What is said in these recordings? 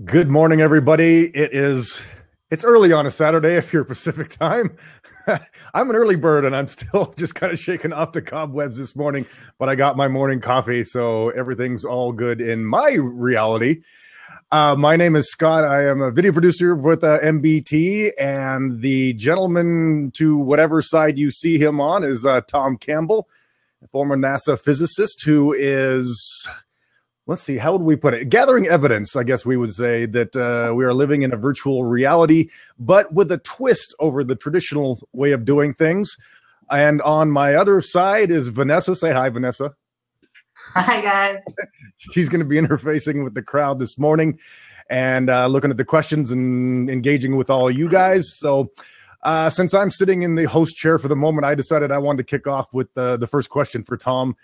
Good morning, everybody. It's early on a Saturday if you're Pacific time. I'm an early bird and I'm still just kind of shaking off the cobwebs this morning, but I got my morning coffee, so everything's all good in my reality. My name is Scott. I am a video producer with MBT, and the gentleman to whatever side you see him on is Tom Campbell, a former NASA physicist who is, let's see, how would we put it? Gathering evidence, I guess we would say, that we are living in a virtual reality, but with a twist over the traditional way of doing things. And on my other side is Vanessa. Say hi, Vanessa. Hi, guys. She's going to be interfacing with the crowd this morning and looking at the questions and engaging with all you guys. So since I'm sitting in the host chair for the moment, I decided I wanted to kick off with the first question for Tom.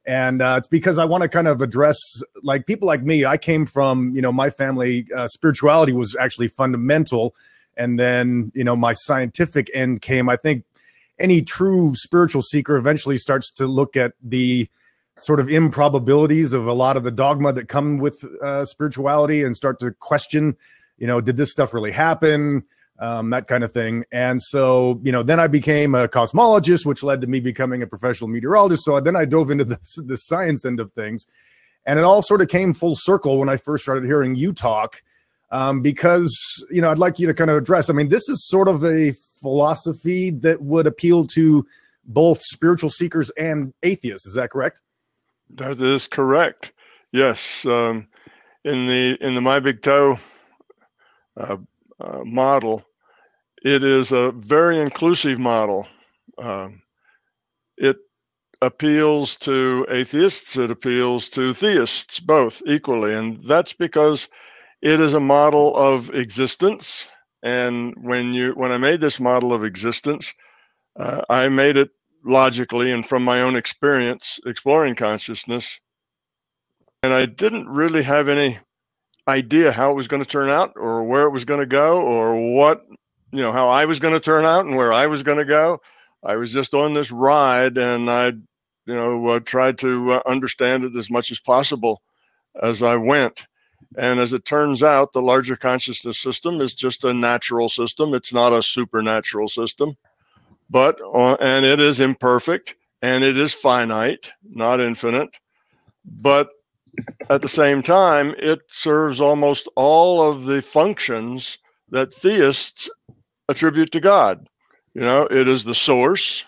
And it's because I want to kind of address, like, people like me. I came from, my family, spirituality was actually fundamental. And then, my scientific end came. I think any true spiritual seeker eventually starts to look at the sort of improbabilities of a lot of the dogma that come with spirituality and start to question, did this stuff really happen? That kind of thing. And so, then I became a cosmologist, which led to me becoming a professional meteorologist. So then I dove into the science end of things. And it all sort of came full circle when I first started hearing you talk, because, I'd like you to kind of address, this is sort of a philosophy that would appeal to both spiritual seekers and atheists. Is that correct? That is correct. Yes. In the My Big Toe model, it is a very inclusive model. It appeals to atheists, it appeals to theists, both equally. And that's because it is a model of existence. And when I made this model of existence, I made it logically and from my own experience exploring consciousness. And I didn't really have any idea how it was going to turn out or where it was going to go or what, how I was going to turn out and where I was going to go. I was just on this ride, and I, tried to understand it as much as possible as I went. And as it turns out, the larger consciousness system is just a natural system. It's not a supernatural system. But and it is imperfect and it is finite, not infinite. But at the same time, it serves almost all of the functions that theists attribute to God. It is the source.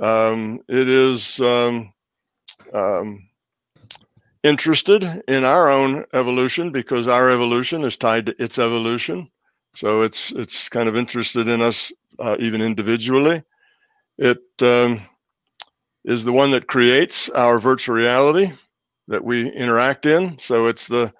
It is interested in our own evolution because our evolution is tied to its evolution. So it's kind of interested in us. Even individually. It is the one that creates our virtual reality that we interact in. So it's the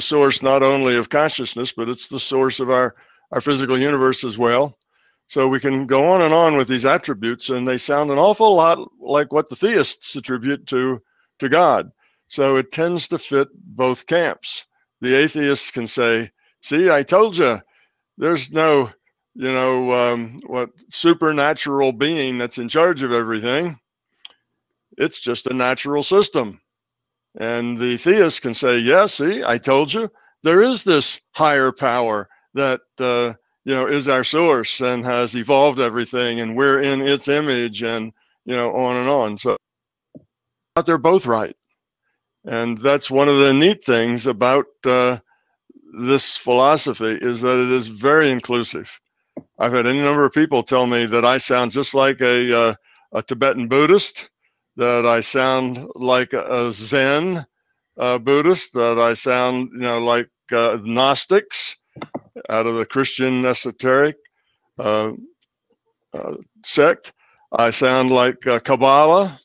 source not only of consciousness, but it's the source of our physical universe as well. So we can go on with these attributes, and they sound an awful lot like what the theists attribute to God. So it tends to fit both camps. The atheists can say, see, I told you, there's no what supernatural being that's in charge of everything. It's just a natural system. And the theist can say, yeah, see, I told you, there is this higher power that, is our source and has evolved everything, and we're in its image, and, on and on. So they're both right. And that's one of the neat things about this philosophy, is that it is very inclusive. I've had any number of people tell me that I sound just like a Tibetan Buddhist, that I sound like a Zen Buddhist, that I sound, like Gnostics out of the Christian esoteric sect. I sound like Kabbalah.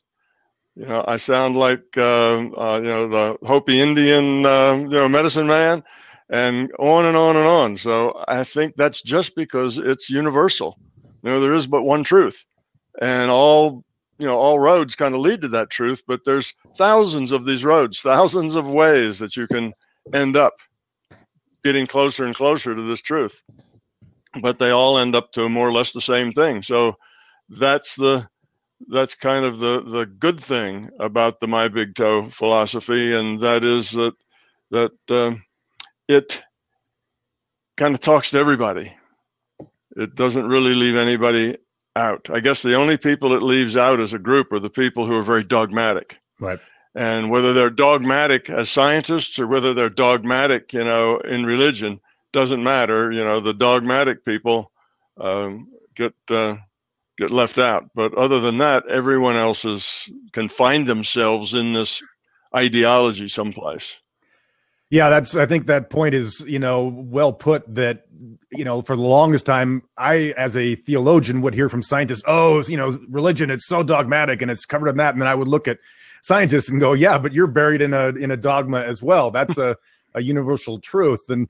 I sound like the Hopi Indian medicine man. And on and on and on. So I think that's just because it's universal. There is but one truth, and all roads kind of lead to that truth. But there's thousands of these roads, thousands of ways that you can end up getting closer and closer to this truth. But they all end up to more or less the same thing. So that's kind of the good thing about the My Big Toe philosophy, and that is that it kind of talks to everybody. It doesn't really leave anybody out. I guess the only people it leaves out as a group are the people who are very dogmatic. Right. And whether they're dogmatic as scientists or whether they're dogmatic, in religion, doesn't matter. The dogmatic people get left out. But other than that, everyone else can find themselves in this ideology someplace. Yeah, I think that point is, well put, that, for the longest time, I, as a theologian, would hear from scientists, religion, it's so dogmatic and it's covered in that. And then I would look at scientists and go, yeah, but you're buried in a dogma as well. That's a universal truth. And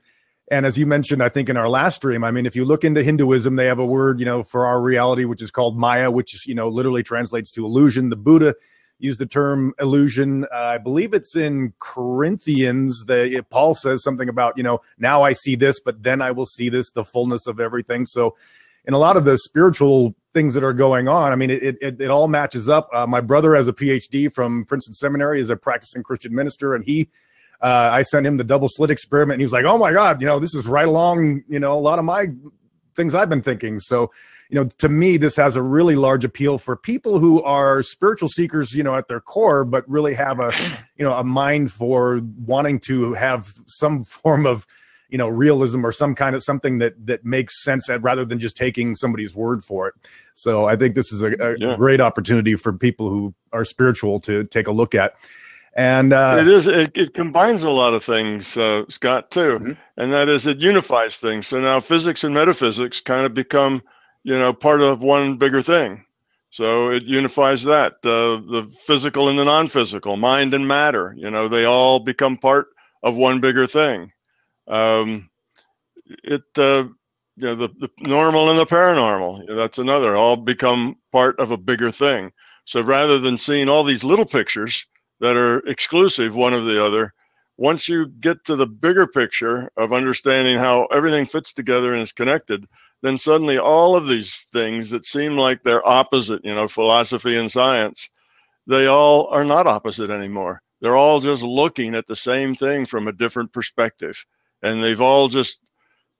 as you mentioned, I think in our last stream, I mean, if you look into Hinduism, they have a word, for our reality, which is called Maya, which is, literally translates to illusion. The Buddha used the term illusion. I believe it's in Corinthians. Paul says something about, now I see this, but then I will see this, the fullness of everything. So in a lot of the spiritual things that are going on, I mean, it all matches up. My brother has a PhD from Princeton Seminary, is a practicing Christian minister, and I sent him the double slit experiment, and he was like, oh my God, this is right along, a lot of my things I've been thinking. So, to me, this has a really large appeal for people who are spiritual seekers, at their core, but really have a mind for wanting to have some form of, realism or something that makes sense, rather than just taking somebody's word for it. So I think this is a great opportunity for people who are spiritual to take a look at. And it combines a lot of things, Scott, too. Mm-hmm. And that is, it unifies things. So now physics and metaphysics kind of become, part of one bigger thing. So it unifies that, the physical and the non-physical, mind and matter, they all become part of one bigger thing. The normal and the paranormal, that's another, all become part of a bigger thing. So rather than seeing all these little pictures that are exclusive one of the other, once you get to the bigger picture of understanding how everything fits together and is connected, then suddenly all of these things that seem like they're opposite, philosophy and science, they all are not opposite anymore. They're all just looking at the same thing from a different perspective. And they've all just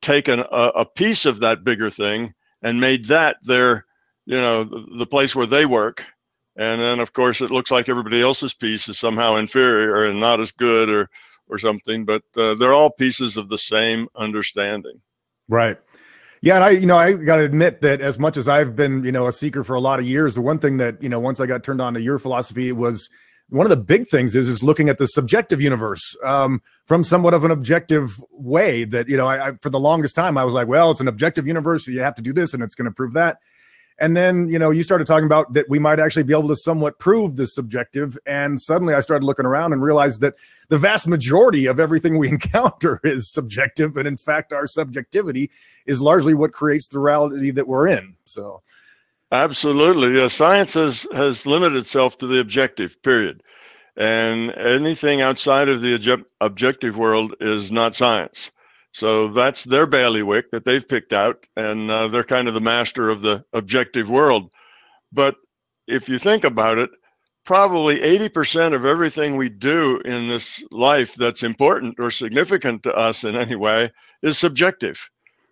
taken a piece of that bigger thing and made that their, the place where they work. And then, of course, it looks like everybody else's piece is somehow inferior and not as good or something. But they're all pieces of the same understanding. Right. Yeah. And I got to admit that as much as I've been, a seeker for a lot of years, the one thing that, once I got turned on to your philosophy, was one of the big things is looking at the subjective universe from somewhat of an objective way. That, I for the longest time, I was like, well, it's an objective universe, so you have to do this and it's going to prove that. And then, you started talking about that we might actually be able to somewhat prove the subjective. And suddenly I started looking around and realized that the vast majority of everything we encounter is subjective. And in fact, our subjectivity is largely what creates the reality that we're in. So. Absolutely. Yeah, science has limited itself to the objective, period. And anything outside of the objective world is not science. So that's their bailiwick that they've picked out, and they're kind of the master of the objective world. But if you think about it, probably 80% of everything we do in this life that's important or significant to us in any way is subjective.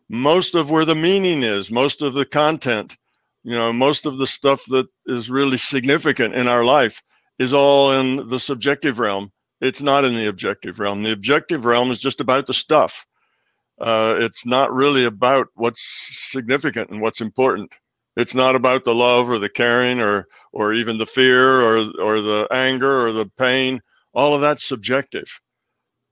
Most of where the meaning is, most of the content, most of the stuff that is really significant in our life is all in the subjective realm. It's not in the objective realm. The objective realm is just about the stuff. It's not really about what's significant and what's important. It's not about the love or the caring or even the fear or the anger or the pain. All of that's subjective.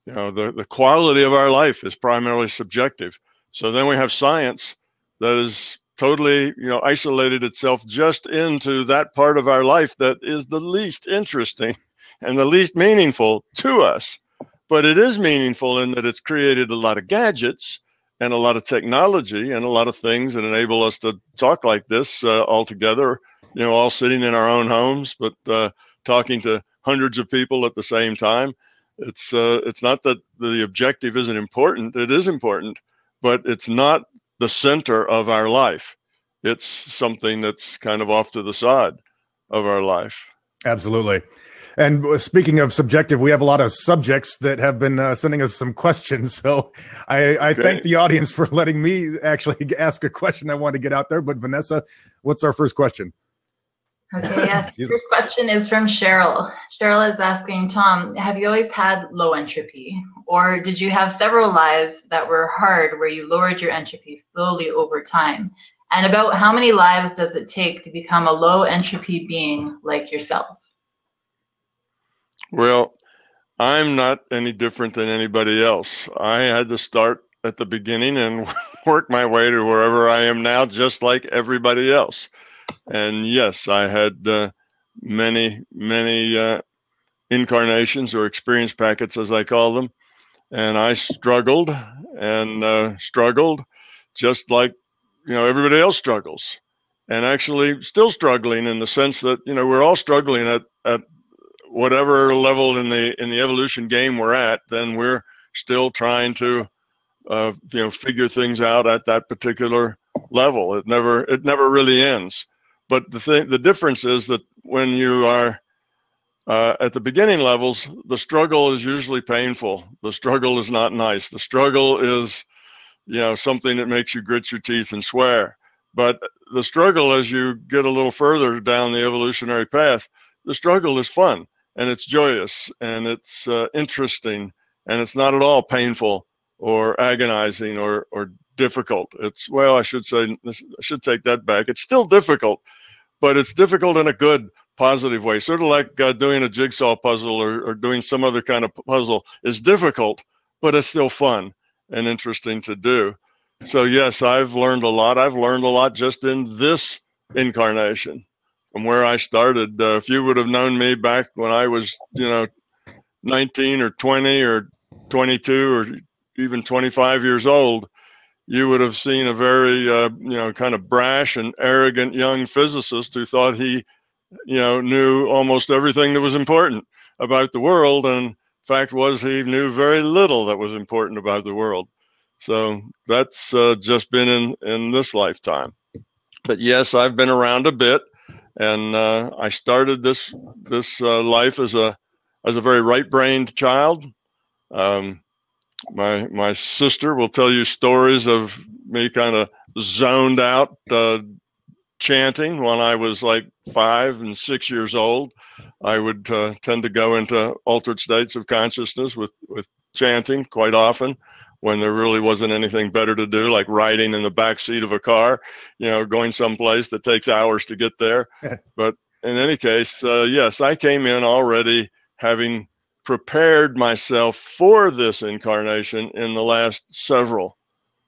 The quality of our life is primarily subjective. So then we have science that is totally, isolated itself just into that part of our life that is the least interesting and the least meaningful to us. But it is meaningful in that it's created a lot of gadgets and a lot of technology and a lot of things that enable us to talk like this all together, all sitting in our own homes, but talking to hundreds of people at the same time. It's not that the objective isn't important. It is important, but it's not the center of our life. It's something that's kind of off to the side of our life. Absolutely. And speaking of subjective, we have a lot of subjects that have been sending us some questions. So I thank the audience for letting me actually ask a question I want to get out there. But Vanessa, what's our first question? Okay, yes. First question is from Cheryl. Cheryl is asking, Tom, have you always had low entropy? Or did you have several lives that were hard where you lowered your entropy slowly over time? And about how many lives does it take to become a low entropy being like yourself? Well, I'm not any different than anybody else. I had to start at the beginning and work my way to wherever I am now, just like everybody else. And yes, I had many incarnations or experience packets, as I call them. And I struggled and struggled just like, everybody else struggles. And actually still struggling in the sense that, we're all struggling at whatever level in the evolution game we're at, then we're still trying to figure things out at that particular level. It never really ends. But the difference is that when you are at the beginning levels, the struggle is usually painful. The struggle is not nice. The struggle is something that makes you grit your teeth and swear. But the struggle, as you get a little further down the evolutionary path, the struggle is fun. And it's joyous, and it's interesting, and it's not at all painful or agonizing or difficult. I should take that back. It's still difficult, but it's difficult in a good, positive way. Sort of like doing a jigsaw puzzle or doing some other kind of puzzle is difficult, but it's still fun and interesting to do. So yes, I've learned a lot. I've learned a lot just in this incarnation. From where I started, if you would have known me back when I was, 19 or 20 or 22 or even 25 years old, you would have seen a very, kind of brash and arrogant young physicist who thought he, knew almost everything that was important about the world. And fact was, he knew very little that was important about the world. So that's just been in this lifetime. But yes, I've been around a bit. And I started this life as a very right-brained child. My sister will tell you stories of me kind of zoned out chanting when I was like 5 and 6 years old. I would tend to go into altered states of consciousness with chanting quite often, when there really wasn't anything better to do, like riding in the back seat of a car, going someplace that takes hours to get there. But in any case, yes, I came in already having prepared myself for this incarnation in the last several.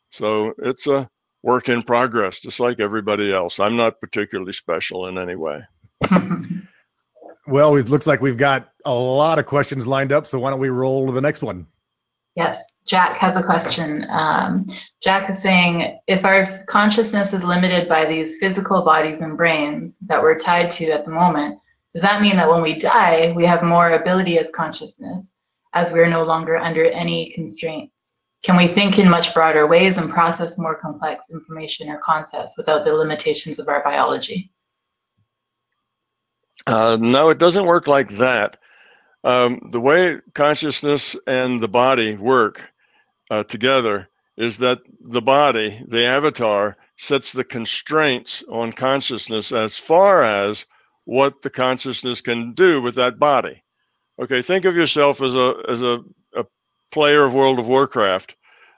So it's a work in progress, just like everybody else. I'm not particularly special in any way. Well, it looks like we've got a lot of questions lined up, so why don't we roll to the next one? Yes, Jack has a question. Jack is saying, if our consciousness is limited by these physical bodies and brains that we're tied to at the moment, does that mean that when we die, we have more ability as consciousness, as we're no longer under any constraints? Can we think in much broader ways and process more complex information or concepts without the limitations of our biology? No, it doesn't work like that. The way consciousness and the body work together is that the body, the avatar, sets the constraints on consciousness as far as what the consciousness can do with that body. Okay, think of yourself as a player of World of Warcraft.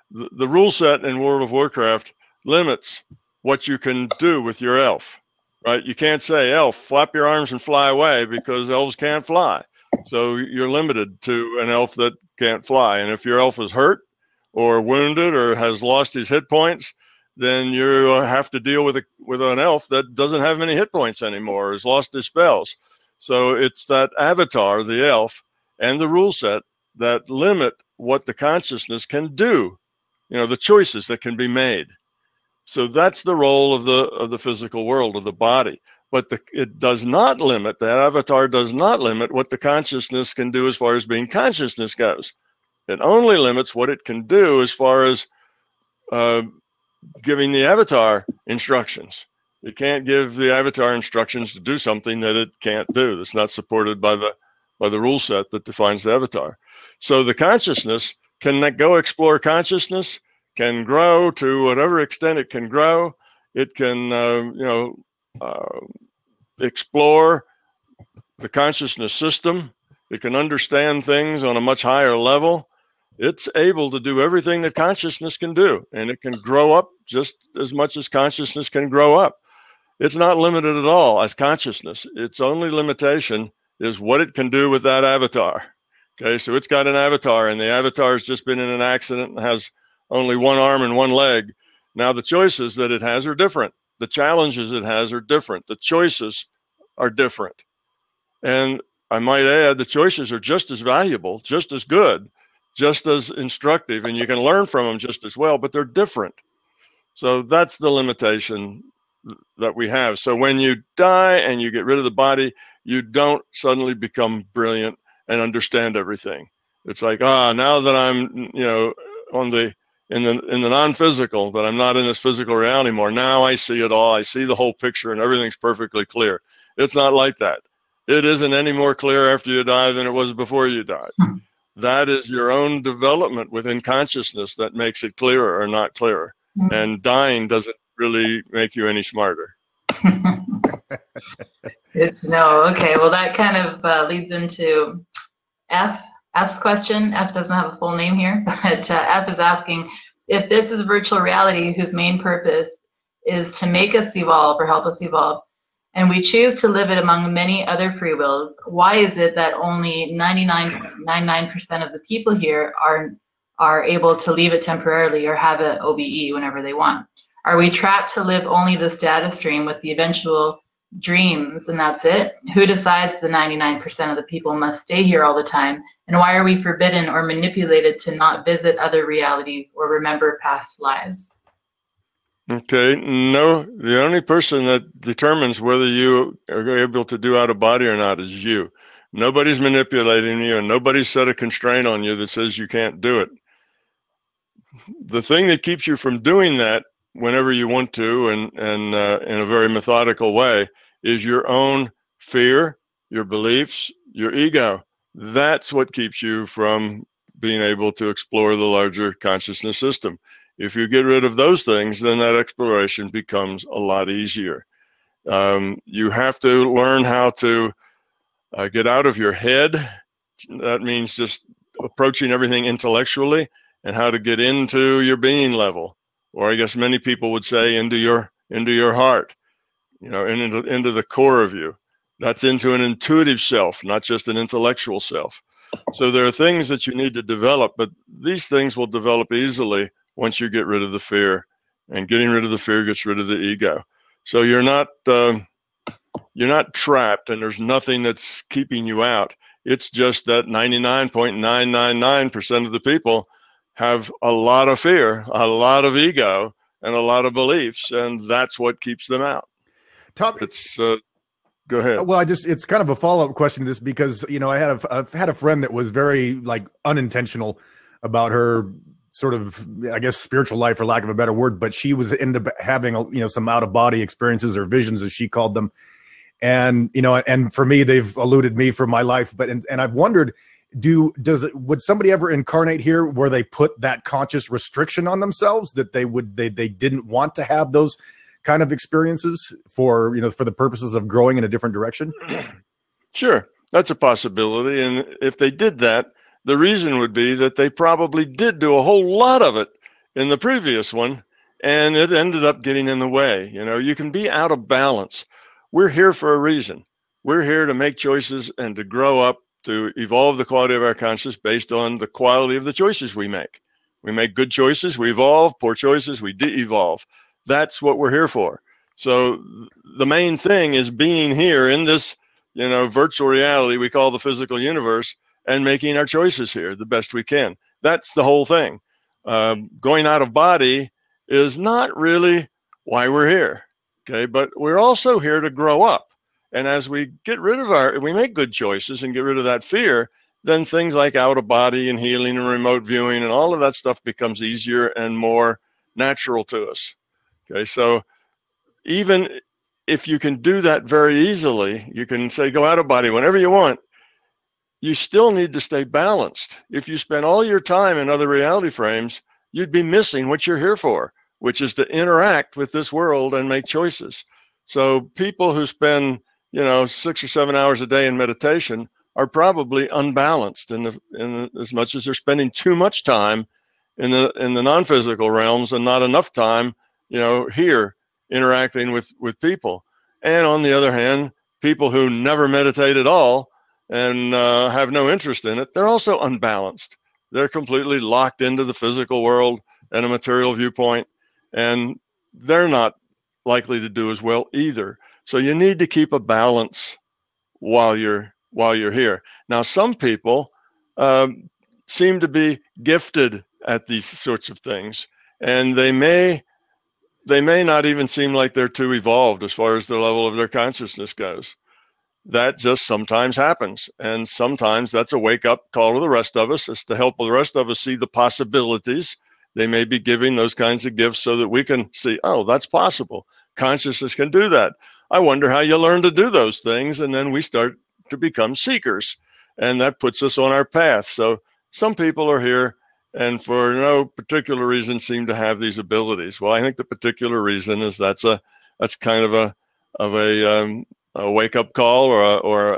The rule set in World of Warcraft limits what you can do with your elf, right? You can't say, elf, flap your arms and fly away, because elves can't fly. So you're limited to an elf that can't fly. And if your elf is hurt or wounded or has lost his hit points, then you have to deal with an elf that doesn't have any hit points anymore, has lost his spells. So it's that avatar, the elf, and the rule set that limit what the consciousness can do, the choices that can be made. So that's the role of the physical world, of the body. But it does not limit, that avatar does not limit what the consciousness can do as far as being consciousness goes. It only limits what it can do as far as giving the avatar instructions. It can't give the avatar instructions to do something that it can't do, that's not supported by the by the rule set that defines the avatar. So the consciousness can go explore consciousness, can grow to whatever extent it can grow. It can, explore the consciousness system. It can understand things on a much higher level. It's able to do everything that consciousness can do, and it can grow up just as much as consciousness can grow up. It's not limited at all as consciousness. Its only limitation is what it can do with that avatar. Okay, so it's got an avatar, and the avatar has just been in an accident and has only one arm and one leg. Now the choices that it has are different. The challenges it has are different. The choices are different. And I might add, the choices are just as valuable, just as good, just as instructive, and you can learn from them just as well, but they're different. So that's the limitation that we have. So when you die and you get rid of the body, you don't suddenly become brilliant and understand everything. It's like, now that I'm, in the non-physical, that I'm not in this physical reality anymore, now I see it all. I see the whole picture and everything's perfectly clear. It's not like that. It isn't any more clear after you die than it was before you died. That is your own development within consciousness that makes it clearer or not clearer. And dying doesn't really make you any smarter. Good to know. Okay, well, that kind of leads into F's question. F doesn't have a full name here, but F is asking, if this is virtual reality whose main purpose is to make us evolve or help us evolve, and we choose to live it among many other free wills, why is it that only 99.99% of the people here are able to leave it temporarily or have an OBE whenever they want? Are we trapped to live only this data stream with the eventual dreams and that's it? Who decides the 99% of the people must stay here all the time? And why are we forbidden or manipulated to not visit other realities or remember past lives? Okay, no, the only person that determines whether you are able to do out of body or not is you. Nobody's manipulating you, and nobody's set a constraint on you that says you can't do it. The thing that keeps you from doing that whenever you want to and in a very methodical way is your own fear, your beliefs, your ego. That's what keeps you from being able to explore the larger consciousness system. If you get rid of those things, then that exploration becomes a lot easier. You have to learn how to get out of your head. That means just approaching everything intellectually, and how to get into your being level, or I guess many people would say into your heart, into the core of you. That's into an intuitive self, not just an intellectual self. So there are things that you need to develop, but these things will develop easily once you get rid of the fear, and getting rid of the fear gets rid of the ego. So you're not trapped, and there's nothing that's keeping you out. It's just that 99.999% of the people have a lot of fear, a lot of ego, and a lot of beliefs, and that's what keeps them out. Tom, go ahead. Well, it's kind of a follow-up question to this, because I've had a friend that was very unintentional about her sort of, I guess, spiritual life, for lack of a better word, but she was into having some out-of-body experiences or visions, as she called them. And and for me, they've eluded me from my life. But and I've wondered, would somebody ever incarnate here where they put that conscious restriction on themselves that they didn't want to have those kind of experiences for the purposes of growing in a different direction? Sure, that's a possibility. And if they did that, the reason would be that they probably did do a whole lot of it in the previous one, and it ended up getting in the way. You can be out of balance. We're here for a reason. We're here to make choices and to grow up, to evolve the quality of our consciousness based on the quality of the choices we make. We make good choices, we evolve. Poor choices, we de-evolve. That's what we're here for. So the main thing is being here in this, virtual reality we call the physical universe, and making our choices here the best we can. That's the whole thing. Going out of body is not really why we're here. Okay, but we're also here to grow up. And as we get rid of we make good choices and get rid of that fear, then things like out of body and healing and remote viewing and all of that stuff becomes easier and more natural to us. Okay, so even if you can do that very easily, you can say go out of body whenever you want. you still need to stay balanced. If you spend all your time in other reality frames, you'd be missing what you're here for, which is to interact with this world and make choices. So people who spend, 6 or 7 hours a day in meditation are probably unbalanced as much as they're spending too much time in the non-physical realms and not enough time, here interacting with people. And on the other hand, people who never meditate at all and have no interest in it, they're also unbalanced. They're completely locked into the physical world and a material viewpoint, and they're not likely to do as well either. So you need to keep a balance while you're here. Now, some people seem to be gifted at these sorts of things, and they may not even seem like they're too evolved as far as the level of their consciousness goes. That just sometimes happens. And sometimes that's a wake-up call to the rest of us. It's to help the rest of us see the possibilities. They may be giving those kinds of gifts so that we can see, oh, that's possible. Consciousness can do that. I wonder how you learn to do those things. And then we start to become seekers. And that puts us on our path. So some people are here and for no particular reason seem to have these abilities. Well, I think the particular reason is that's kind of a wake-up call or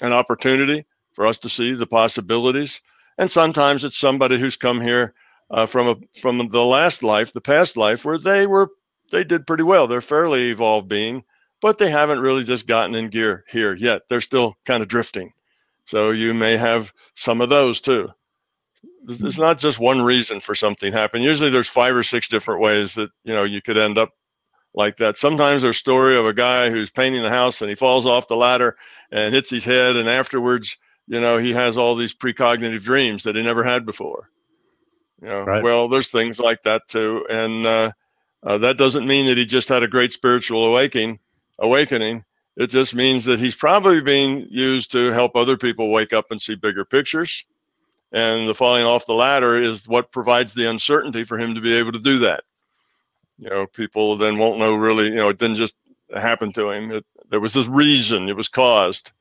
an opportunity for us to see the possibilities. And sometimes it's somebody who's come here from the last life, the past life, where they did pretty well. They're fairly evolved being, but they haven't really just gotten in gear here yet. They're still kind of drifting. So you may have some of those too. It's not just one reason for something to happen. Usually there's 5 or 6 different ways that you could end up like that. Sometimes there's a story of a guy who's painting a house and he falls off the ladder and hits his head, and afterwards, he has all these precognitive dreams that he never had before. Right. Well, there's things like that too, and that doesn't mean that he just had a great spiritual awakening. It just means that he's probably being used to help other people wake up and see bigger pictures. And the falling off the ladder is what provides the uncertainty for him to be able to do that. People then won't know really, it didn't just happen to him. There was this reason, it was caused.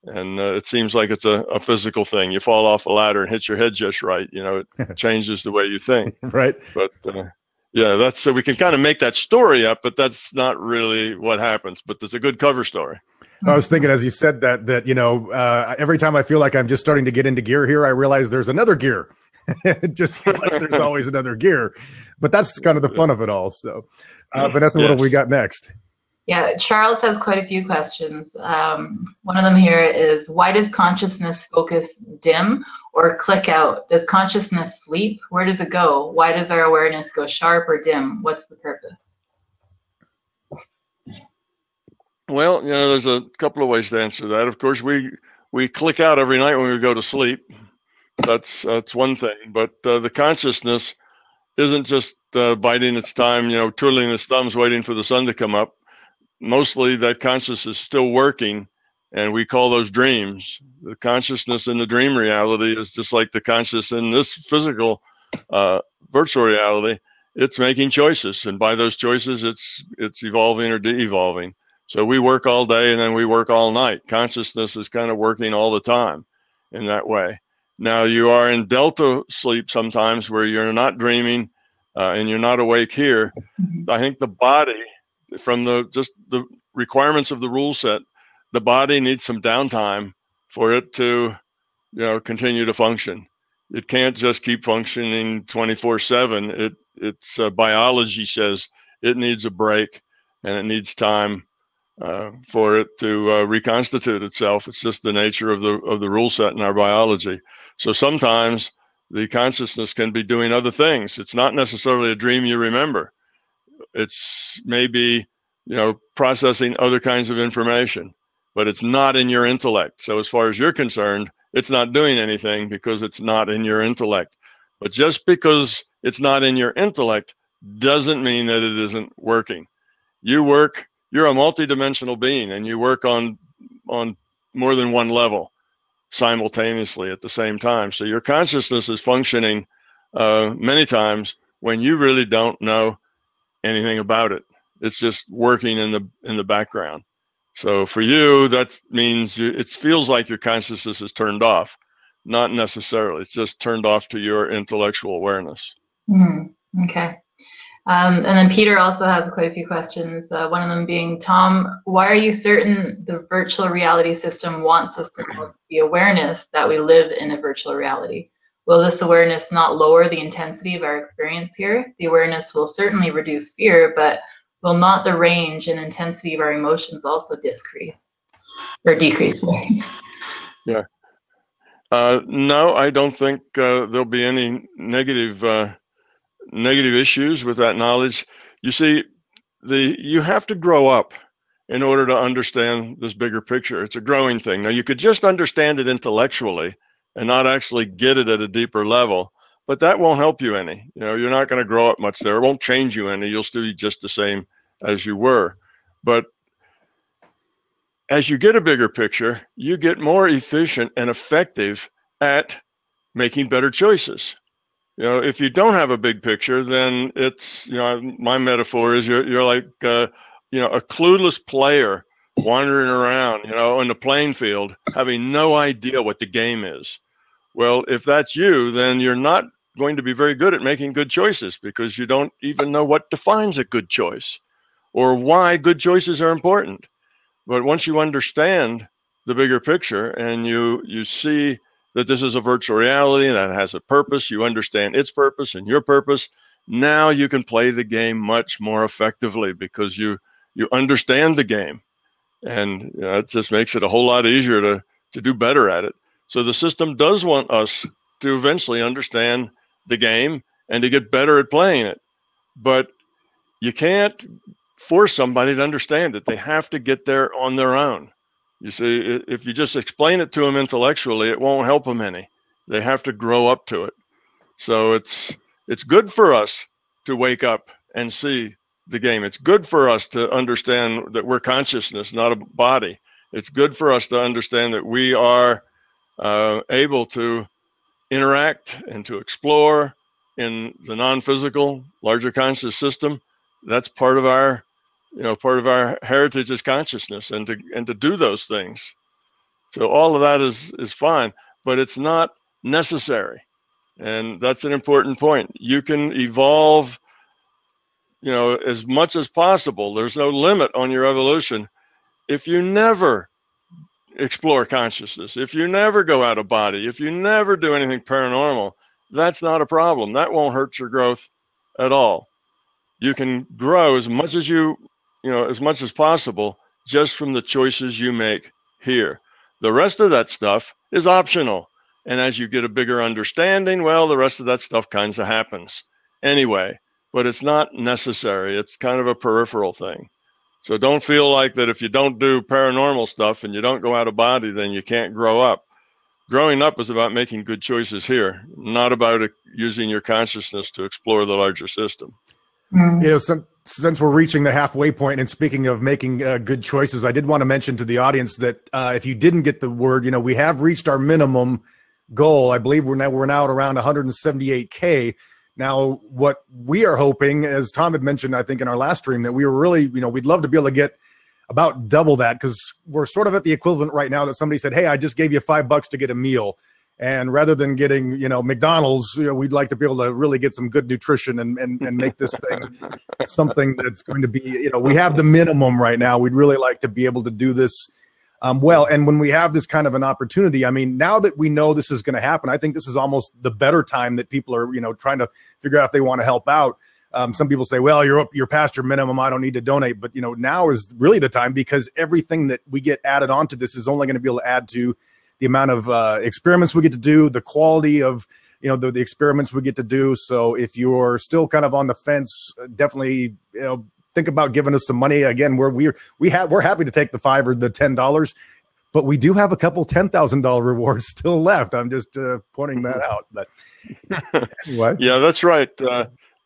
And it seems like it's a physical thing. You fall off a ladder and hit your head just right. It changes the way you think. Right. But that's so we can kind of make that story up, but that's not really what happens. But it's a good cover story. I was thinking as you said that every time I feel like I'm just starting to get into gear here, I realize there's another gear. Just like there's always another gear. But that's kind of the fun of it all. So, Vanessa, what have we got next? Yeah, Charles has quite a few questions. One of them here is, why does consciousness focus dim or click out? Does consciousness sleep? Where does it go? Why does our awareness go sharp or dim? What's the purpose? Well, there's a couple of ways to answer that. Of course, we click out every night when we go to sleep. That's one thing. But the consciousness isn't just biding its time, twiddling its thumbs, waiting for the sun to come up. Mostly that consciousness is still working, and we call those dreams. The consciousness in the dream reality is just like the consciousness in this physical virtual reality. It's making choices, and by those choices, it's evolving or de-evolving. So we work all day and then we work all night. Consciousness is kind of working all the time in that way. Now you are in delta sleep sometimes where you're not dreaming and you're not awake here. I think the body, from just the requirements of the rule set, the body needs some downtime for it to, continue to function. It can't just keep functioning 24/7. Its biology says it needs a break and it needs time for it to reconstitute itself. It's just the nature of the rule set in our biology. So sometimes the consciousness can be doing other things. It's not necessarily a dream you remember. It's maybe, processing other kinds of information, but it's not in your intellect. So as far as you're concerned, it's not doing anything because it's not in your intellect. But just because it's not in your intellect doesn't mean that it isn't working. You're a multidimensional being, and you work on more than one level simultaneously at the same time. So your consciousness is functioning many times when you really don't know anything about it. It's just working in the background. So for you, that means it feels like your consciousness is turned off. Not necessarily. It's just turned off to your intellectual awareness. Okay. And then Peter also has quite a few questions. One of them being, Tom, why are you certain the virtual reality system wants us to have the awareness that we live in a virtual reality? Will this awareness not lower the intensity of our experience here? The awareness will certainly reduce fear, but will not the range and intensity of our emotions also decrease? Yeah. No, I don't think there'll be any negative issues with that knowledge. You see, you have to grow up in order to understand this bigger picture. It's a growing thing. Now, you could just understand it intellectually and not actually get it at a deeper level, but that won't help you any. You're not going to grow up much there. It won't change you any. You'll still be just the same as you were. But as you get a bigger picture, you get more efficient and effective at making better choices. If you don't have a big picture, then it's, my metaphor is you're like, a clueless player wandering around, in the playing field, having no idea what the game is. Well, if that's you, then you're not going to be very good at making good choices because you don't even know what defines a good choice or why good choices are important. But once you understand the bigger picture and you see that this is a virtual reality that has a purpose, you understand its purpose and your purpose, now you can play the game much more effectively because you understand the game. And it just makes it a whole lot easier to do better at it. So the system does want us to eventually understand the game and to get better at playing it. But you can't force somebody to understand it. They have to get there on their own. You see, if you just explain it to them intellectually, it won't help them any. They have to grow up to it. So it's good for us to wake up and see the game. It's good for us to understand that we're consciousness, not a body. It's good for us to understand that we are able to interact and to explore in the non-physical, larger conscious system. That's part of our heritage as consciousness, and to do those things. So all of that is fine, but it's not necessary. And that's an important point. You can evolve, as much as possible. There's no limit on your evolution. If you never explore consciousness, if you never go out of body, if you never do anything paranormal, that's not a problem. That won't hurt your growth at all. You can grow as much as as much as possible just from the choices you make here. The rest of that stuff is optional. And as you get a bigger understanding, well, the rest of that stuff kind of happens anyway, but it's not necessary. It's kind of a peripheral thing. So don't feel like that if you don't do paranormal stuff and you don't go out of body, then you can't grow up. Growing up is about making good choices here, not about using your consciousness to explore the larger system. Since we're reaching the halfway point, and speaking of making good choices, I did want to mention to the audience that if you didn't get the word, we have reached our minimum goal. I believe we're now at around 178K. Now, what we are hoping, as Tom had mentioned, I think in our last stream, that we were really, we'd love to be able to get about double that, because we're sort of at the equivalent right now that somebody said, hey, I just gave you $5 to get a meal. And rather than getting, McDonald's, we'd like to be able to really get some good nutrition and make this thing something that's going to be, we have the minimum right now. We'd really like to be able to do this well. And when we have this kind of an opportunity, I mean, now that we know this is going to happen, I think this is almost the better time that people are, trying to figure out if they want to help out. Some people say, well, you're past your minimum, I don't need to donate. But, now is really the time, because everything that we get added onto this is only going to be able to add to the amount of experiments we get to do, the quality of, the experiments we get to do. So if you're still kind of on the fence, definitely, think about giving us some money. Again, we're happy to take the $5 or the $10, but we do have a couple $10,000 rewards still left. I'm just pointing that out. But anyway. Yeah, that's right.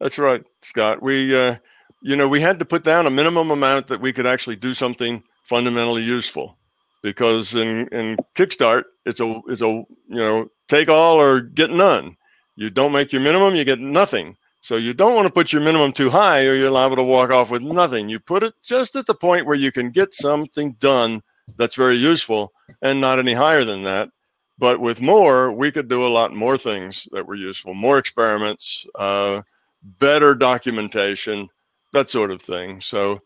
That's right, Scott. We had to put down a minimum amount that we could actually do something fundamentally useful. Because in Kickstart, it's a take all or get none. You don't make your minimum, you get nothing. So you don't want to put your minimum too high or you're liable to walk off with nothing. You put it just at the point where you can get something done that's very useful and not any higher than that. But with more, we could do a lot more things that were useful, more experiments, better documentation, that sort of thing. So,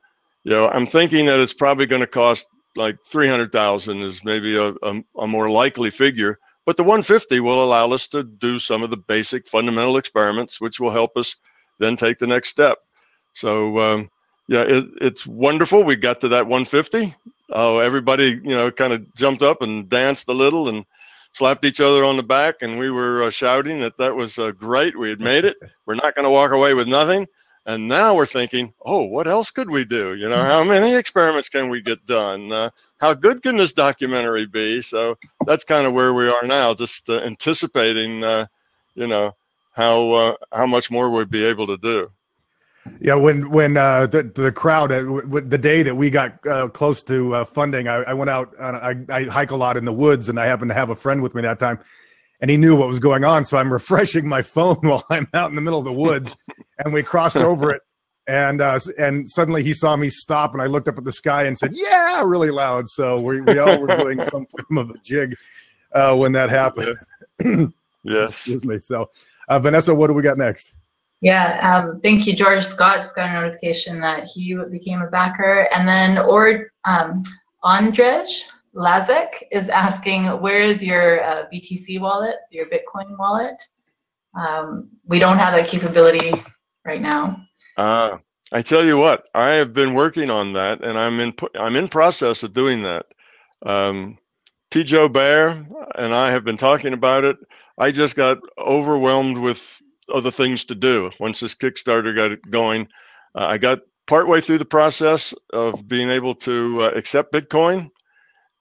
I'm thinking that it's probably going to cost like 300,000 is maybe a more likely figure. But the 150 will allow us to do some of the basic fundamental experiments, which will help us then take the next step. So, it's wonderful. We got to that 150. Oh, everybody, kind of jumped up and danced a little and slapped each other on the back. And we were shouting that was great. We had made it. We're not going to walk away with nothing. And now we're thinking, oh, what else could we do? How many experiments can we get done? How good can this documentary be? So that's kind of where we are now, just anticipating, how much more we'd be able to do. Yeah, when the crowd, the day that we got close to funding, I went out, I hike a lot in the woods, and I happened to have a friend with me that time, and he knew what was going on, so I'm refreshing my phone while I'm out in the middle of the woods, and we crossed over it, and suddenly he saw me stop, and I looked up at the sky and said, "Yeah," really loud. So we all were doing some form of a jig when that happened. Yes. Excuse me. So, Vanessa, what do we got next? Yeah, thank you. George Scott just got a notification that he became a backer. And then Andrej Lazek is asking, where is your BTC wallet, so your Bitcoin wallet? We don't have that capability right now. I tell you what, I have been working on that, and I'm in process of doing that. T. Joe Bear and I have been talking about it. I just got overwhelmed with other things to do once this Kickstarter got it going. I got partway through the process of being able to accept Bitcoin,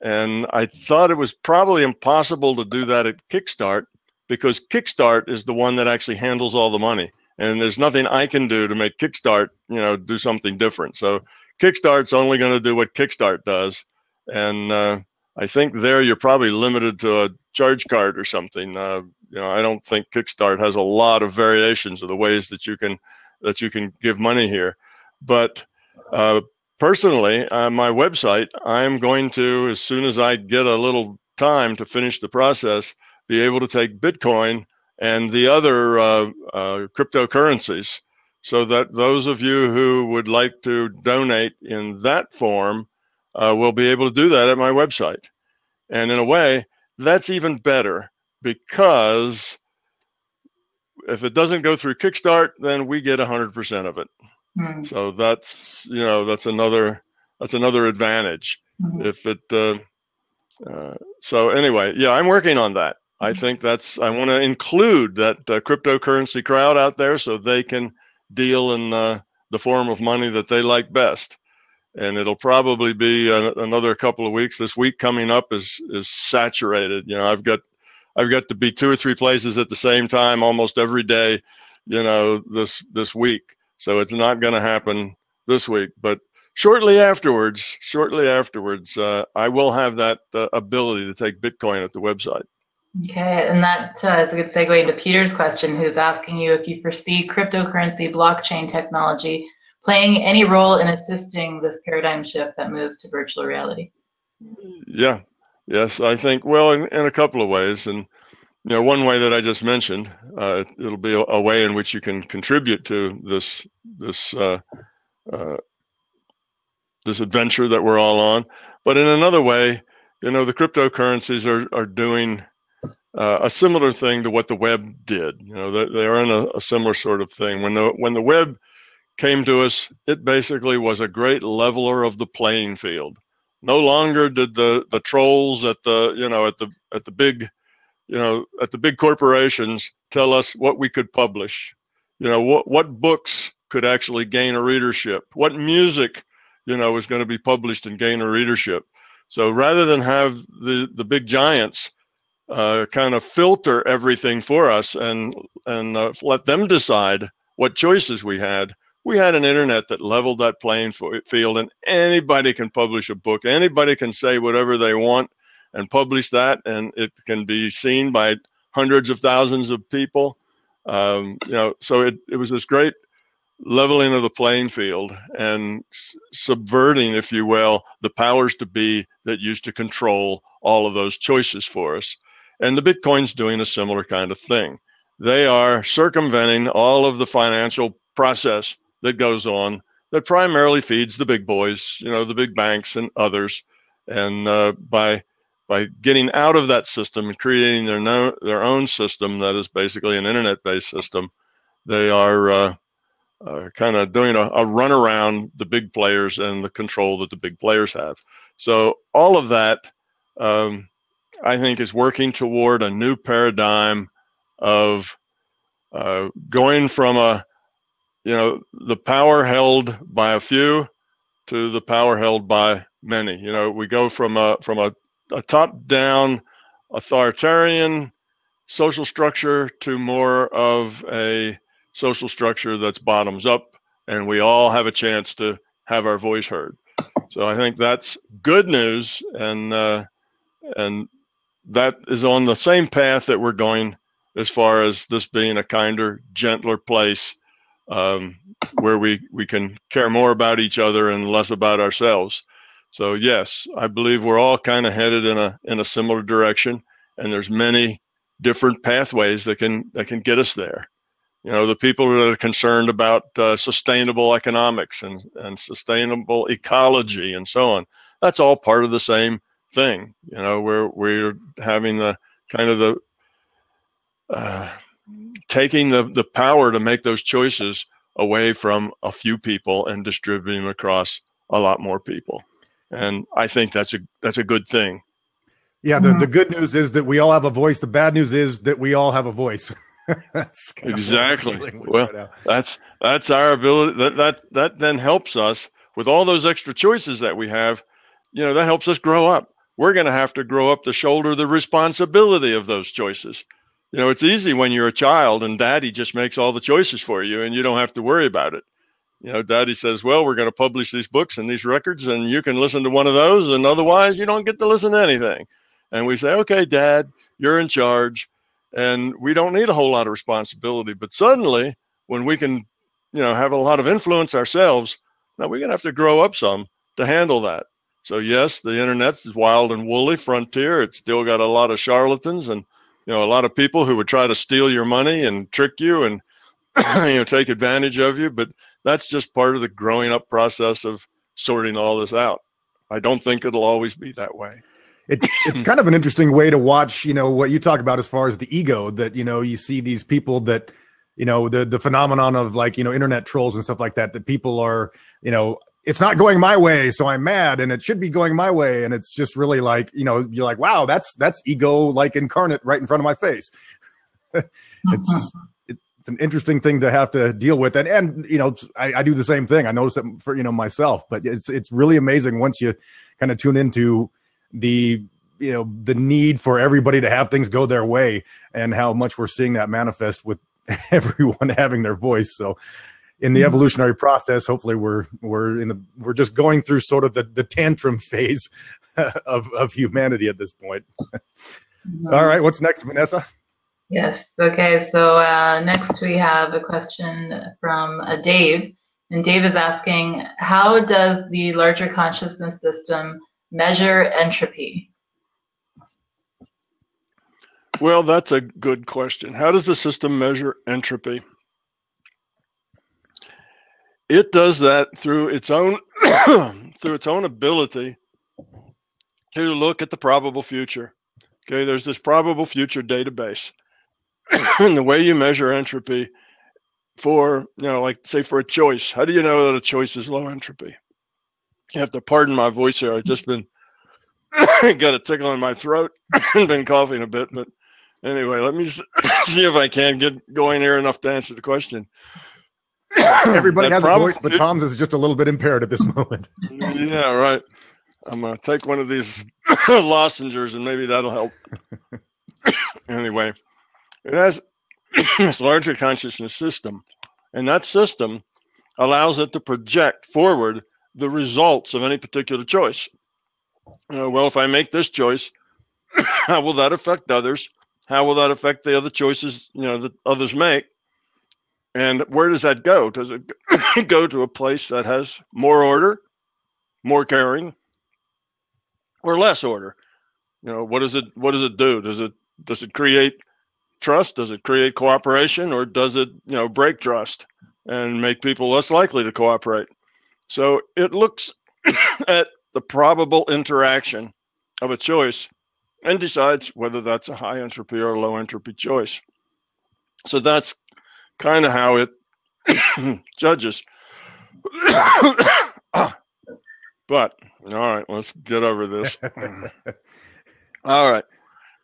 and I thought it was probably impossible to do that at Kickstart because Kickstart is the one that actually handles all the money, and there's nothing I can do to make Kickstart, do something different. So Kickstart's only going to do what Kickstart does, and I think there you're probably limited to a charge card or something. I don't think Kickstart has a lot of variations of the ways that you can give money here. But personally, my website, I'm going to, as soon as I get a little time to finish the process, be able to take Bitcoin and the other cryptocurrencies, so that those of you who would like to donate in that form will be able to do that at my website. And in a way, that's even better, because if it doesn't go through Kickstart, then we get 100% of it. Mm. So that's another advantage. Mm-hmm. If it so anyway, yeah, I'm working on that. I think I want to include that cryptocurrency crowd out there so they can deal in the form of money that they like best. And it'll probably be another couple of weeks. This week coming up is saturated. I've got to be 2 or 3 places at the same time almost every day, this week. So it's not going to happen this week, but shortly afterwards, I will have that ability to take Bitcoin at the website. Okay, and that is a good segue into Peter's question, who's asking you if you foresee cryptocurrency blockchain technology playing any role in assisting this paradigm shift that moves to virtual reality. Yeah, yes, I think, well, in a couple of ways. And, one way that I just mentioned, it'll be a way in which you can contribute to this adventure that we're all on. But in another way, the cryptocurrencies are doing a similar thing to what the web did. They are in a similar sort of thing. When the web came to us, it basically was a great leveler of the playing field. No longer did the trolls at the big corporations tell us what we could publish, what books could actually gain a readership, what music was going to be published and gain a readership. So rather than have the big giants kind of filter everything for us and let them decide what choices we had an internet that leveled that playing field, and anybody can publish a book. Anybody can say whatever they want and publish that, and it can be seen by hundreds of thousands of people. So it was this great leveling of the playing field and subverting, if you will, the powers to be that used to control all of those choices for us. And the Bitcoin's doing a similar kind of thing. They are circumventing all of the financial process that goes on that primarily feeds the big boys, the big banks and others. And by getting out of that system and creating their own system that is basically an internet-based system, they are kind of doing a run around the big players and the control that the big players have. So all of that, I think, is working toward a new paradigm of going from the power held by a few to the power held by many. We go from a top-down authoritarian social structure to more of a social structure that's bottoms up, and we all have a chance to have our voice heard. So I think that's good news, and that is on the same path that we're going as far as this being a kinder, gentler place where we can care more about each other and less about ourselves. So yes, I believe we're all kind of headed in a similar direction, and there's many different pathways that can get us there. The people that are concerned about sustainable economics and sustainable ecology and so on, that's all part of the same thing. We're having the kind of the taking the power to make those choices away from a few people and distributing them across a lot more people. And I think that's a good thing. Yeah, the good news is that we all have a voice. The bad news is that we all have a voice. That's exactly. Well, right, that's our ability. That then helps us with all those extra choices that we have. That helps us grow up. We're going to have to grow up to shoulder the responsibility of those choices. It's easy when you're a child and daddy just makes all the choices for you and you don't have to worry about it. Daddy says, well, we're going to publish these books and these records and you can listen to one of those, and otherwise you don't get to listen to anything. And we say, okay, Dad, you're in charge. And we don't need a whole lot of responsibility. But suddenly, when we can, have a lot of influence ourselves, now we're going to have to grow up some to handle that. So yes, the internet's wild and woolly frontier. It's still got a lot of charlatans and, a lot of people who would try to steal your money and trick you and, take advantage of you. But that's just part of the growing up process of sorting all this out. I don't think it'll always be that way. It's kind of an interesting way to watch, what you talk about as far as the ego, that, you see these people that, the phenomenon of internet trolls and stuff like that people are, it's not going my way, so I'm mad, and it should be going my way. And it's just really like, you're like, wow, that's ego incarnate right in front of my face. It's an interesting thing to have to deal with. And I do the same thing. I notice it for, myself, but it's really amazing once you kind of tune into the need for everybody to have things go their way, and how much we're seeing that manifest with everyone having their voice. So in the evolutionary process, hopefully we're just going through sort of the tantrum phase of humanity at this point. All right, what's next, Vanessa? Yes. Okay. So next we have a question from Dave, and Dave is asking, how does the larger consciousness system measure entropy? Well, that's a good question. How does the system measure entropy? It does that through its own ability to look at the probable future. Okay, there's this probable future database. And the way you measure entropy for, say for a choice, how do you know that a choice is low entropy? You have to pardon my voice here. I've just been got a tickle in my throat and been coughing a bit. But anyway, let me see if I can get going here enough to answer the question. Everybody has a voice, but Tom's is just a little bit impaired at this moment. Yeah, right. I'm going to take one of these lozenges and maybe that'll help. Anyway, it has this larger consciousness system, and that system allows it to project forward the results of any particular choice. Well, if I make this choice, how will that affect others? How will that affect the other choices, that others make? And where does that go? Does it go to a place that has more order, more caring, or less order? What does it do? Does it create trust? Does it create cooperation, or does it, break trust and make people less likely to cooperate? So it looks at the probable interaction of a choice and decides whether that's a high entropy or a low entropy choice. So that's kind of how it judges. But, all right, let's get over this. All right.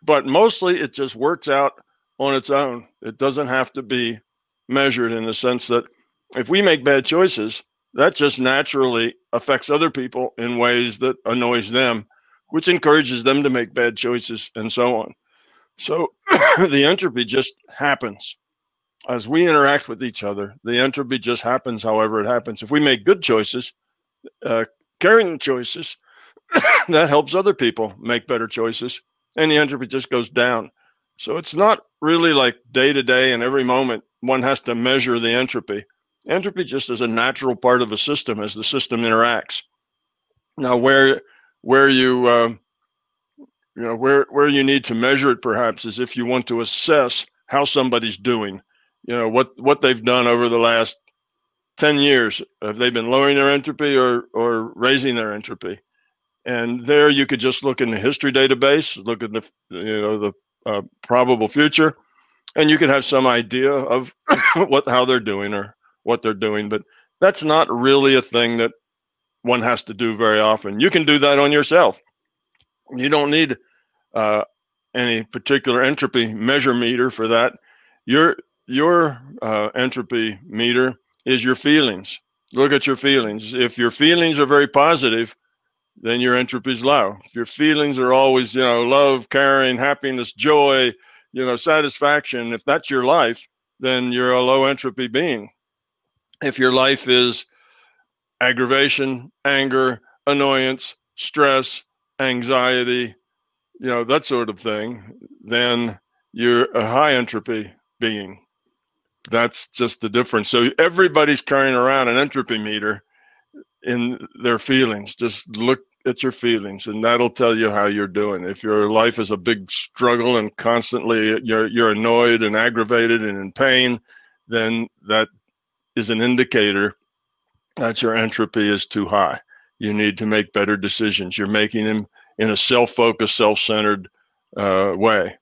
But mostly it just works out on its own. It doesn't have to be measured, in the sense that if we make bad choices, that just naturally affects other people in ways that annoys them, which encourages them to make bad choices, and so on. So the entropy just happens. As we interact with each other, the entropy just happens however it happens. If we make good choices, caring choices, that helps other people make better choices, and the entropy just goes down. So it's not really like day to day and every moment one has to measure the entropy. Entropy just is a natural part of a system as the system interacts. Now, where you need to measure it perhaps is if you want to assess how somebody's doing. What they've done over the last 10 years. Have they been lowering their entropy or raising their entropy? And there you could just look in the history database, look at the probable future, and you could have some idea of how they're doing or what they're doing. But that's not really a thing that one has to do very often. You can do that on yourself. You don't need any particular entropy measure meter for that. Your entropy meter is your feelings. Look at your feelings. If your feelings are very positive, then your entropy is low. If your feelings are always, love, caring, happiness, joy, satisfaction, if that's your life, then you're a low entropy being. If your life is aggravation, anger, annoyance, stress, anxiety, that sort of thing, then you're a high entropy being. That's just the difference. So everybody's carrying around an entropy meter in their feelings. Just look at your feelings, and that'll tell you how you're doing. If your life is a big struggle and constantly you're annoyed and aggravated and in pain, then that is an indicator that your entropy is too high. You need to make better decisions. You're making them in a self-focused, self-centered way.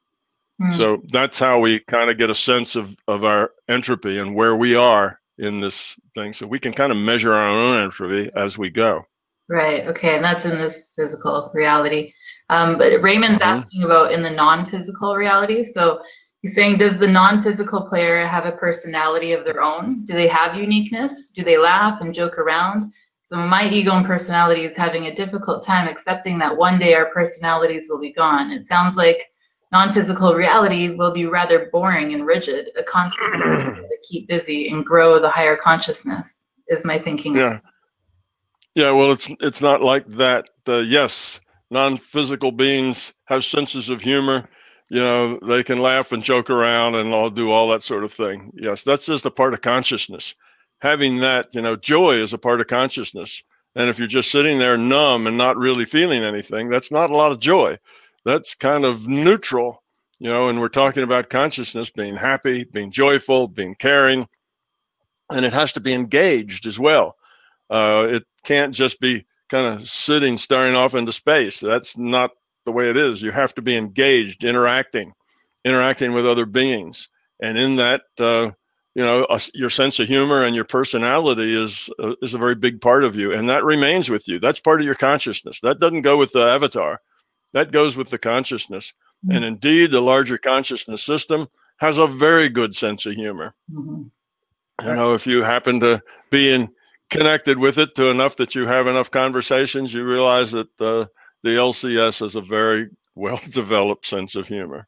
So that's how we kind of get a sense of our entropy and where we are in this thing. So we can kind of measure our own entropy as we go. Right. Okay. And that's in this physical reality. But Raymond's asking about in the non-physical reality. So he's saying, does the non-physical player have a personality of their own? Do they have uniqueness? Do they laugh and joke around? So my ego and personality is having a difficult time accepting that one day our personalities will be gone. It sounds like non-physical reality will be rather boring and rigid, a constant to keep busy and grow the higher consciousness, is my thinking. Yeah, well, it's not like that. Yes, non-physical beings have senses of humor. They can laugh and joke around and all do all that sort of thing. Yes, that's just a part of consciousness. Having that, joy is a part of consciousness. And if you're just sitting there numb and not really feeling anything, that's not a lot of joy. That's kind of neutral, and we're talking about consciousness being happy, being joyful, being caring, and it has to be engaged as well. It can't just be kind of sitting, staring off into space. That's not the way it is. You have to be engaged, interacting with other beings. And in that, your sense of humor and your personality is a very big part of you, and that remains with you. That's part of your consciousness. That doesn't go with the avatar. That goes with the consciousness. And indeed, the larger consciousness system has a very good sense of humor. If you happen to be connected with it to enough that you have enough conversations, you realize that the LCS has a very well-developed sense of humor.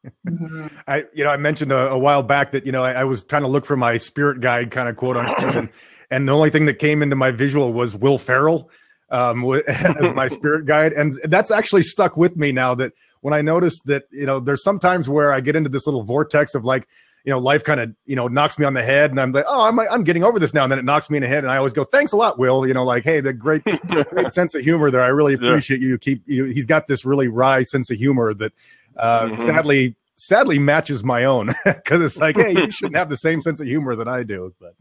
I mentioned a while back that, I was trying to look for my spirit guide, kind of quote unquote, and the only thing that came into my visual was Will Ferrell as my spirit guide. And that's actually stuck with me now, that when I noticed that, there's sometimes where I get into this little vortex of like, life kind of, knocks me on the head, and I'm like, oh, I'm getting over this now. And then it knocks me in the head, and I always go, thanks a lot, Will. Like, hey, the great sense of humor there. I really appreciate you. He's got this really wry sense of humor that sadly matches my own, because it's like, hey, you shouldn't have the same sense of humor that I do. But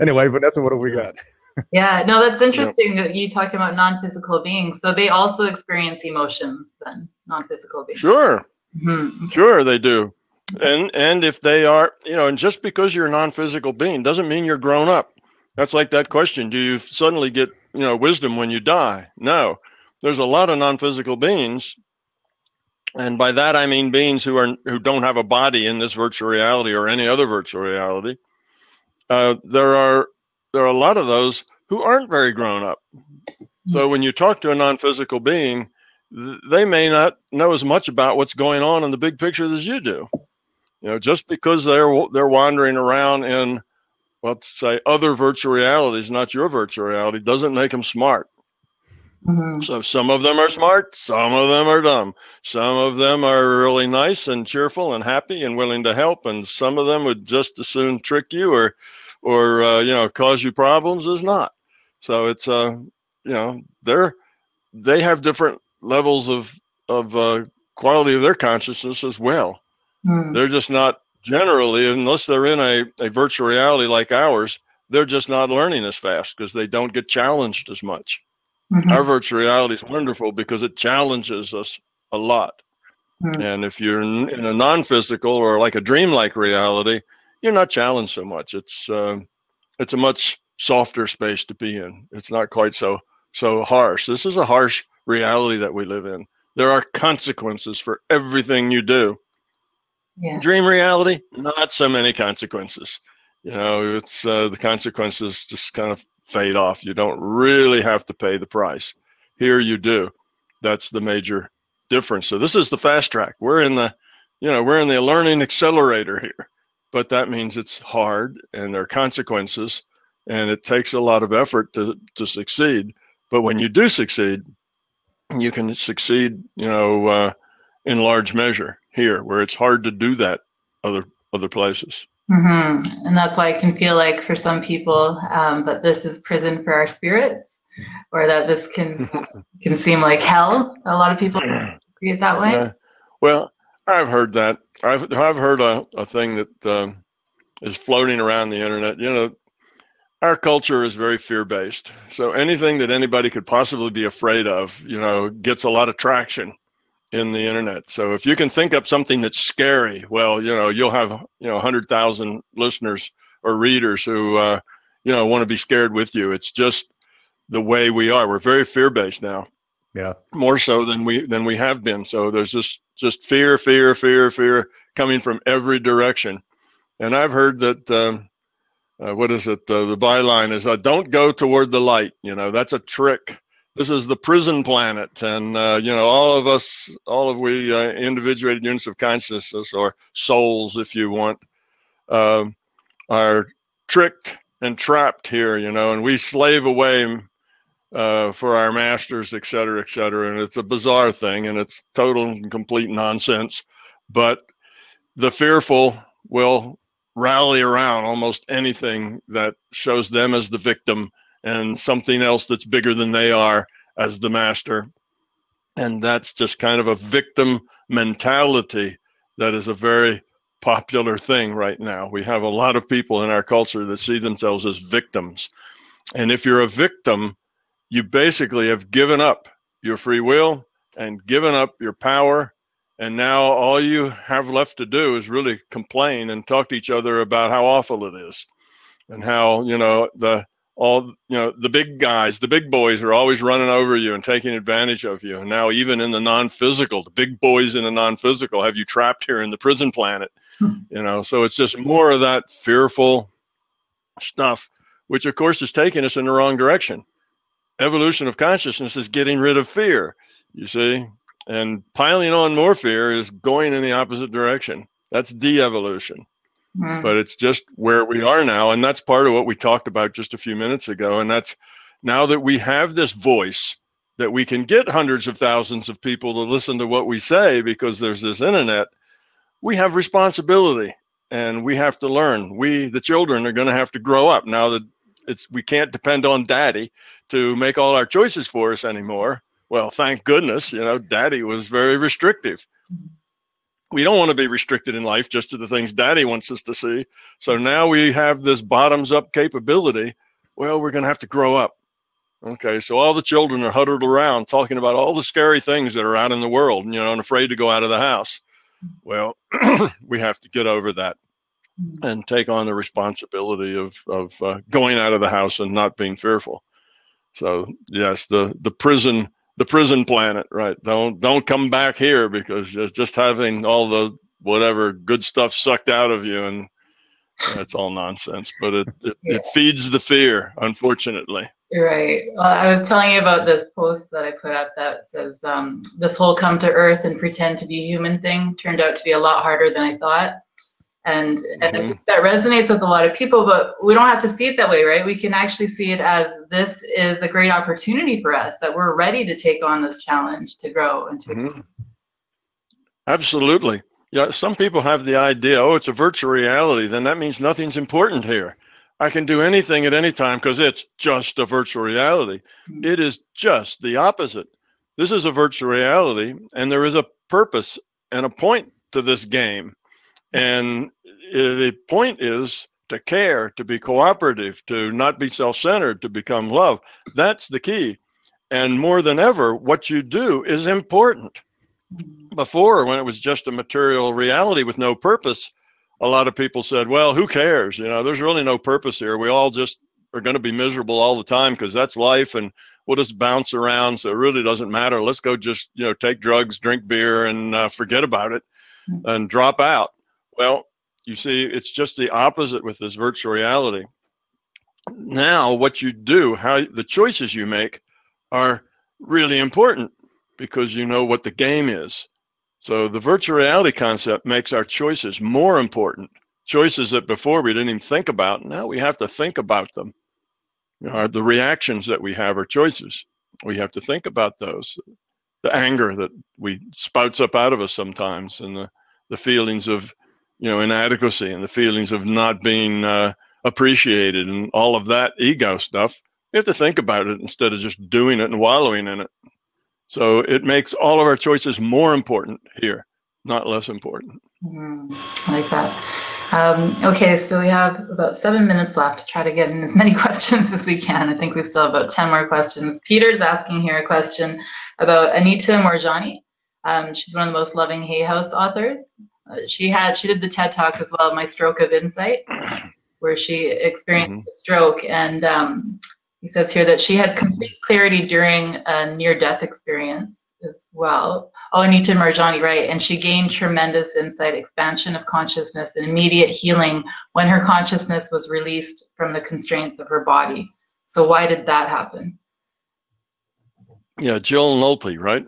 anyway, Vanessa, what have we got? Yeah, no, that's interesting that you talking about non-physical beings. So they also experience emotions then, non-physical beings. Sure. Sure, they do. And if they are, and just because you're a non-physical being doesn't mean you're grown up. That's like that question, do you suddenly get, wisdom when you die? No. There's a lot of non-physical beings, and by that I mean beings who don't have a body in this virtual reality or any other virtual reality. There are a lot of those who aren't very grown up. So when you talk to a non-physical being, they may not know as much about what's going on in the big picture as you do. Just because they're wandering around in, let's say, other virtual realities, not your virtual reality, doesn't make them smart. So some of them are smart, some of them are dumb. Some of them are really nice and cheerful and happy and willing to help, and some of them would just as soon trick you or cause you problems as not. So it's they have different levels of quality of their consciousness as well. They're just not generally, unless they're in a virtual reality like ours, they're just not learning as fast because they don't get challenged as much. Our virtual reality is wonderful because it challenges us a lot. And if you're in a non-physical or like a dreamlike reality, you're not challenged so much. It's a much softer space to be in. It's not quite so harsh. This is a harsh reality that we live in. There are consequences for everything you do. Yeah. Dream reality, not so many consequences. It's the consequences just kind of fade off. You don't really have to pay the price. Here you do. That's the major difference. So this is the fast track. We're in the learning accelerator here. But that means it's hard and there are consequences and it takes a lot of effort to succeed. But when you do succeed, you can succeed, in large measure here, where it's hard to do that other places. And that's why it can feel like for some people that this is prison for our spirits, or that this can seem like hell. A lot of people see it that way. Yeah. Well, I've heard that. I've heard a thing that is floating around the internet. Our culture is very fear-based. So anything that anybody could possibly be afraid of, gets a lot of traction in the internet. So if you can think up something that's scary, well, you'll have 100,000 listeners or readers who want to be scared with you. It's just the way we are. We're very fear-based now. Yeah. More so than we have been. So there's just fear coming from every direction. And I've heard that the byline is don't go toward the light. That's a trick. This is the prison planet, and all of we individuated units of consciousness, or souls, if you want, are tricked and trapped here. And we slave away for our masters, et cetera, and it's a bizarre thing, and it's total and complete nonsense. But the fearful will rally around almost anything that shows them as the victim and something else that's bigger than they are as the master. And that's just kind of a victim mentality that is a very popular thing right now. We have a lot of people in our culture that see themselves as victims. And if you're a victim, you basically have given up your free will and given up your power. And now all you have left to do is really complain and talk to each other about how awful it is, and how, the big guys, the big boys are always running over you and taking advantage of you. And now even in the non-physical, the big boys in the non-physical have you trapped here in the prison planet, so it's just more of that fearful stuff, which of course is taking us in the wrong direction. Evolution of consciousness is getting rid of fear, you see. And piling on more fear is going in the opposite direction. That's de-evolution. But it's just where we are now. And that's part of what we talked about just a few minutes ago. And that's now that we have this voice, that we can get hundreds of thousands of people to listen to what we say because there's this internet, we have responsibility. and we have to learn. We, the children, are going to have to grow up now that we can't depend on daddy to make all our choices for us anymore. Well, thank goodness, daddy was very restrictive. We don't want to be restricted in life just to the things daddy wants us to see. So now we have this bottoms up capability. Well, we're going to have to grow up. Okay, so all the children are huddled around talking about all the scary things that are out in the world, and afraid to go out of the house. Well, we have to get over that and take on the responsibility of going out of the house and not being fearful. So yes, the prison planet, right? Don't come back here, because just having all the whatever good stuff sucked out of you, and that's all nonsense. But it feeds the fear, unfortunately. You're right. Well, I was telling you about this post that I put up that says this whole come to earth and pretend to be human thing turned out to be a lot harder than I thought. And that resonates with a lot of people, but we don't have to see it that way, right? We can actually see it as this is a great opportunity for us, that we're ready to take on this challenge to grow and to Absolutely. Yeah, some people have the idea, it's a virtual reality, then that means nothing's important here. I can do anything at any time because it's just a virtual reality. It is just the opposite. This is a virtual reality, and there is a purpose and a point to this game. And the point is to care, to be cooperative, to not be self-centered, to become love. That's the key. And more than ever, what you do is important. Before, when it was just a material reality with no purpose, a lot of people said, well, who cares? There's really no purpose here. We all just are going to be miserable all the time because that's life, and we'll just bounce around. So it really doesn't matter. Let's go just, take drugs, drink beer, and forget about it and drop out. Well, you see, it's just the opposite with this virtual reality. Now, what you do, how the choices you make are really important, because you know what the game is. So the virtual reality concept makes our choices more important. Choices that before we didn't even think about, now we have to think about them. The reactions that we have are choices. We have to think about those. The anger that spouts up out of us sometimes, and the feelings of inadequacy, and the feelings of not being appreciated, and all of that ego stuff. We have to think about it instead of just doing it and wallowing in it. So it makes all of our choices more important here, not less important. I like that. Okay, so we have about 7 minutes left to try to get in as many questions as we can. I think we still have about 10 more questions. Peter's asking here a question about Anita Moorjani. She's one of the most loving Hay House authors. She did the TED Talk as well, My Stroke of Insight, where she experienced a stroke, and he says here that she had complete clarity during a near-death experience as well. Oh, Anita Moorjani, right. And she gained tremendous insight, expansion of consciousness, and immediate healing when her consciousness was released from the constraints of her body. So why did that happen? Yeah, Jill Nolte, right?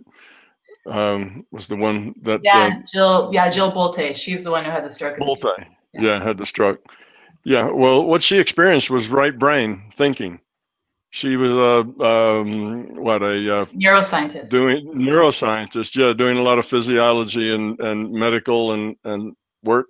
Was the one that... Jill Bolte. She's the one who had the stroke. Bolte, had the stroke. Yeah, well, what she experienced was right brain thinking. She was a neuroscientist. Doing a lot of physiology and medical and work.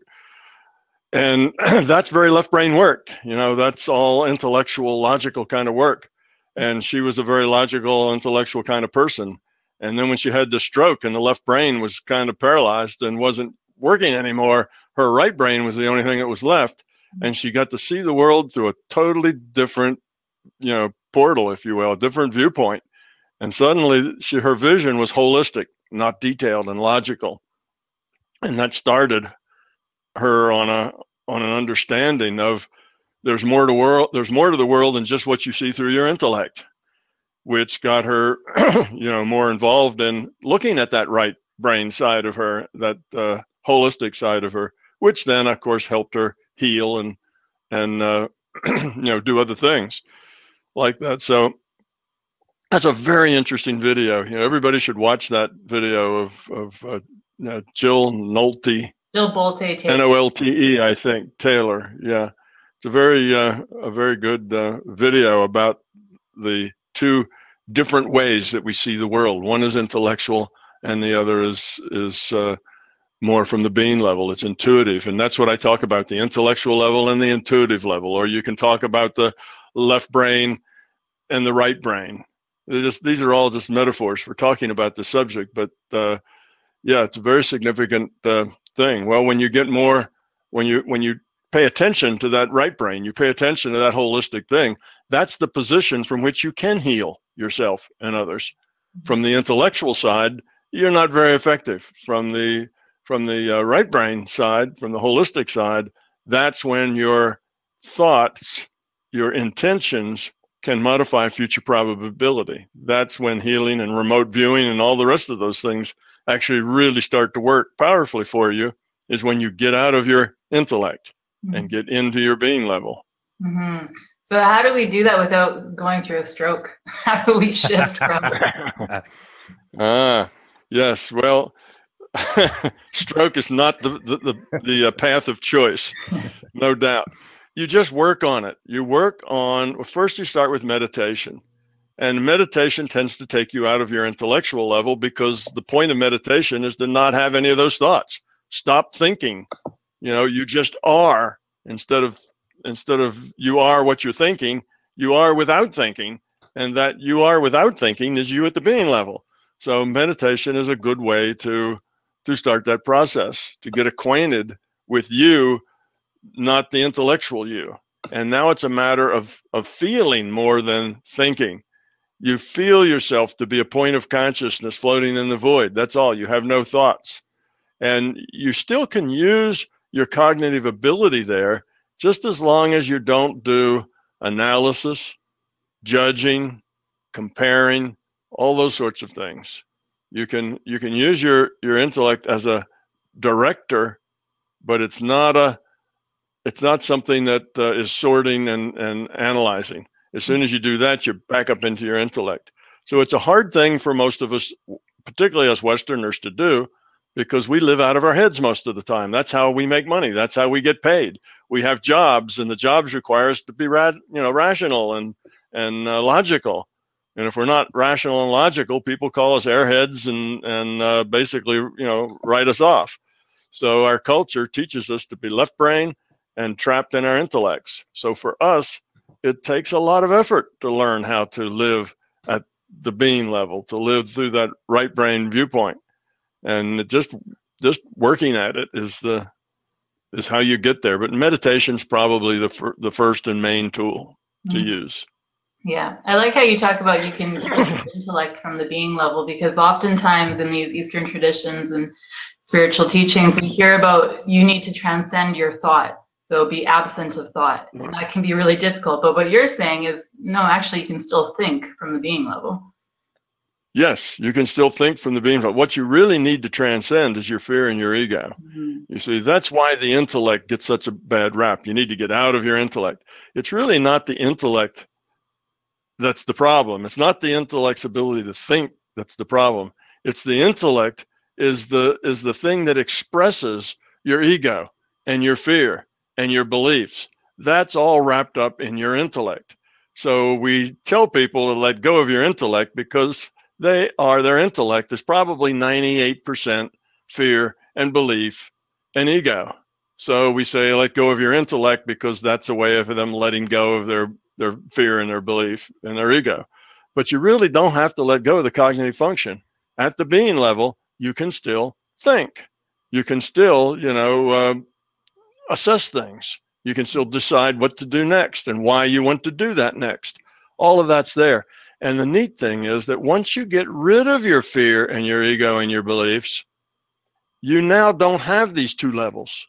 And that's very left brain work. That's all intellectual, logical kind of work. And she was a very logical, intellectual kind of person. And then when she had the stroke and the left brain was kind of paralyzed and wasn't working anymore, her right brain was the only thing that was left. And she got to see the world through a totally different, portal, if you will, a different viewpoint. And suddenly her vision was holistic, not detailed and logical. And that started her on an understanding of there's more to the world than just what you see through your intellect, which got her, more involved in looking at that right brain side of her, that holistic side of her, which then, of course, helped her heal and do other things like that. So that's a very interesting video. Everybody should watch that video of Jill Nolte. Jill Bolte Taylor. Nolte, I think, Taylor. Yeah, it's a very good video about the two different ways that we see the world. One is intellectual, and the other is more from the being level. It's intuitive. And that's what I talk about, the intellectual level and the intuitive level. Or you can talk about the left brain and the right brain. These are all just metaphors for talking about the subject. But yeah, it's a very significant thing. Well, when you get more, when you pay attention to that right brain, you pay attention to that holistic thing, that's the position from which you can heal yourself and others. From the intellectual side, you're not very effective. From the right brain side, from the holistic side, that's when your thoughts, your intentions can modify future probability. That's when healing and remote viewing and all the rest of those things actually really start to work powerfully for you, is when you get out of your intellect and get into your being level. Mm-hmm. So how do we do that without going through a stroke? How do we shift from yes. Well, stroke is not the path of choice, no doubt. You just work on it. You work on, first you start with meditation. And meditation tends to take you out of your intellectual level, because the point of meditation is to not have any of those thoughts. Stop thinking. You just are, instead of you are what you're thinking, you are without thinking. And that you are without thinking is you at the being level. So meditation is a good way to start that process, to get acquainted with you, not the intellectual you. And now it's a matter of feeling more than thinking. You feel yourself to be a point of consciousness floating in the void. That's all. You have no thoughts. And you still can use your cognitive ability there, just as long as you don't do analysis, judging, comparing, all those sorts of things. You can use your intellect as a director, but it's not something that is sorting and analyzing. As soon as you do that, you're back up into your intellect. So it's a hard thing for most of us, particularly us Westerners, to do, because we live out of our heads most of the time. That's how we make money. That's how we get paid. We have jobs, and the jobs require us to be rational and logical. And if we're not rational and logical, people call us airheads and basically write us off. So our culture teaches us to be left brain and trapped in our intellects. So for us, it takes a lot of effort to learn how to live at the being level, to live through that right brain viewpoint. And just working at it is how you get there. But meditation's probably the first and main tool to use. Yeah, I like how you talk about you can intellect from the being level, because oftentimes in these Eastern traditions and spiritual teachings, we hear about you need to transcend your thought. So be absent of thought. And that can be really difficult. But what you're saying is, no, actually, you can still think from the being level. Yes, you can still think from the being level. What you really need to transcend is your fear and your ego. You see, that's why the intellect gets such a bad rap. You need to get out of your intellect. It's really not the intellect that's the problem. It's not the intellect's ability to think that's the problem. It's the intellect is the thing that expresses your ego and your fear and your beliefs. That's all wrapped up in your intellect. So we tell people to let go of your intellect, because their intellect is probably 98% fear and belief and ego. So we say, let go of your intellect, because that's a way of them letting go of their fear and their belief and their ego. But you really don't have to let go of the cognitive function. At the being level, you can still think. You can still, assess things. You can still decide what to do next and why you want to do that next. All of that's there. And the neat thing is that once you get rid of your fear and your ego and your beliefs, you now don't have these two levels.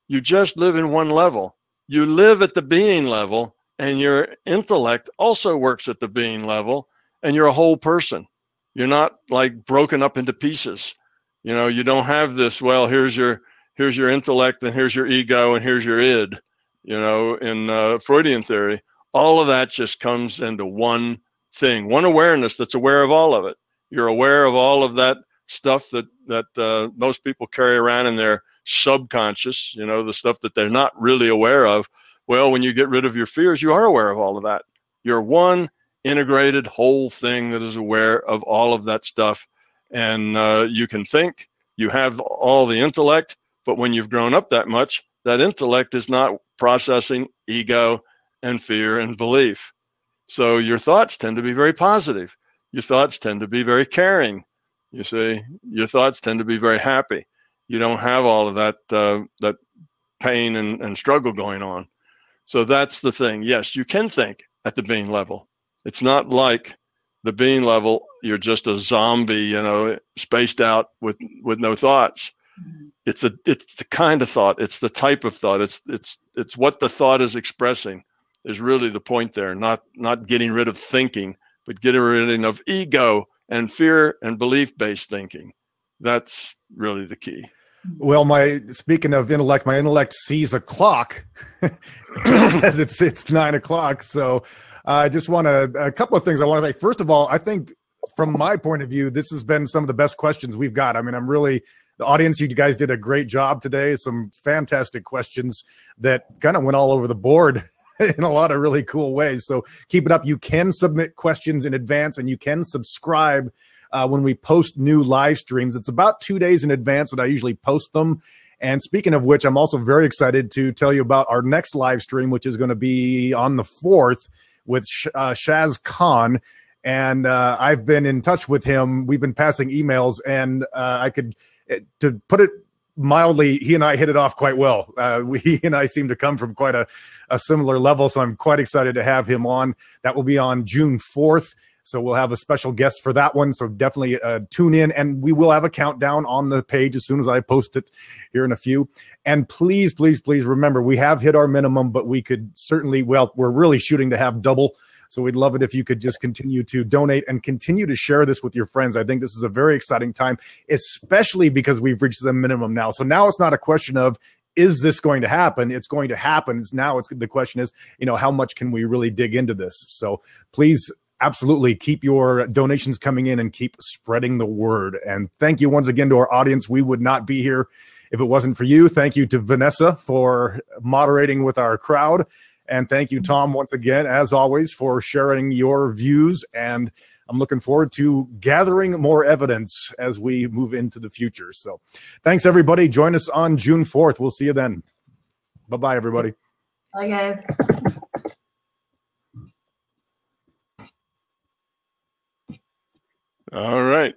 You just live in one level. You live at the being level, and your intellect also works at the being level, and you're a whole person. You're not like broken up into pieces. You don't have this, well, here's your intellect, and here's your ego, and here's your id. In Freudian theory, all of that just comes into one thing, one awareness that's aware of all of it. You're aware of all of that stuff that most people carry around in their subconscious, the stuff that they're not really aware of. Well, when you get rid of your fears, you are aware of all of that. You're one integrated whole thing that is aware of all of that stuff. And you can think You have all the intellect, but when you've grown up that much, that intellect is not processing ego and fear and belief. So your thoughts tend to be very positive. Your thoughts tend to be very caring. You see, your thoughts tend to be very happy. You don't have all of that pain and struggle going on. So that's the thing. Yes, you can think at the being level. It's not like the being level, you're just a zombie, spaced out with no thoughts. It's the kind of thought. It's the type of thought. It's what the thought is expressing is really the point there. Not getting rid of thinking, but getting rid of ego and fear and belief-based thinking. That's really the key. Well, speaking of intellect, my intellect sees a clock. It says it's 9 o'clock. So I just want a couple of things I want to say. First of all, I think from my point of view, this has been some of the best questions we've got. I mean, the audience, you guys did a great job today. Some fantastic questions that kind of went all over the board in a lot of really cool ways. So keep it up. You can submit questions in advance, and you can subscribe when we post new live streams. It's about 2 days in advance that I usually post them. And speaking of which, I'm also very excited to tell you about our next live stream, which is going to be on the 4th with Shaz Khan. And I've been in touch with him. We've been passing emails, and to put it mildly, he and I hit it off quite well. He and I seem to come from quite a similar level, so I'm quite excited to have him on. That will be on June 4th. So we'll have a special guest for that one. So definitely tune in, and we will have a countdown on the page as soon as I post it here in a few. And please, please, please remember, we have hit our minimum, but we could certainly, we're really shooting to have double. So we'd love it if you could just continue to donate and continue to share this with your friends. I think this is a very exciting time, especially because we've reached the minimum now. So now it's not a question of, is this going to happen? It's going to happen. The question is, how much can we really dig into this? So please, absolutely keep your donations coming in and keep spreading the word. And thank you once again to our audience. We would not be here if it wasn't for you. Thank you to Vanessa for moderating with our crowd. And thank you, Tom, once again, as always, for sharing your views. And I'm looking forward to gathering more evidence as we move into the future. So thanks, everybody. Join us on June 4th. We'll see you then. Bye-bye, everybody. Bye, guys. All right.